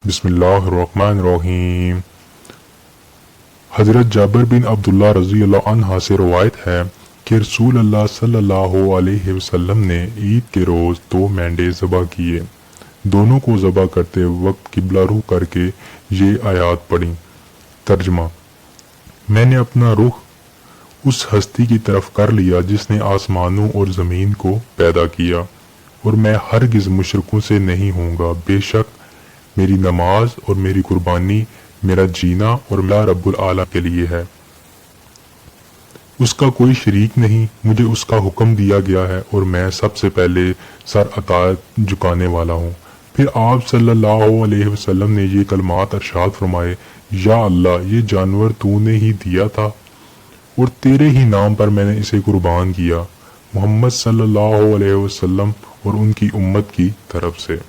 बिस्मिल्लाहिर्रहमानिर्रहीम। हज़रत जाबिर बिन अब्दुल्लाह रज़ी अल्लाह अन्हा से रवायत है कि रसूल अल्लाह सल्लल्लाहु अलैहि वसल्लम ने ईद के रोज़ 2 मेंढे ज़बह किए। दोनों को ज़बह करते वक्त किबला रुख करके ये आयत पढ़ी। तर्जमा: मैंने अपना रुख उस हस्ती की तरफ कर लिया जिसने आसमानों और ज़मीन को पैदा किया, और मैं हरगिज़ मुशरिकों से नहीं होऊंगा। बेशक मेरी नमाज और मेरी कुर्बानी, मेरा जीना और अल्लाह रब्बुल आला के लिए है। उसका कोई शरीक नहीं, मुझे उसका हुक्म दिया गया है और मैं सबसे पहले सर अताअत झुकाने वाला हूँ। फिर आप सल्लल्लाहु अलैहि वसल्लम ने ये कलमात अरशाद फरमाए: या अल्लाह, ये जानवर तूने ही दिया था और तेरे ही नाम पर मैंने इसे कुर्बान किया, मोहम्मद सल्लल्लाहु अलैहि वसल्लम और उनकी उम्मत की तरफ से।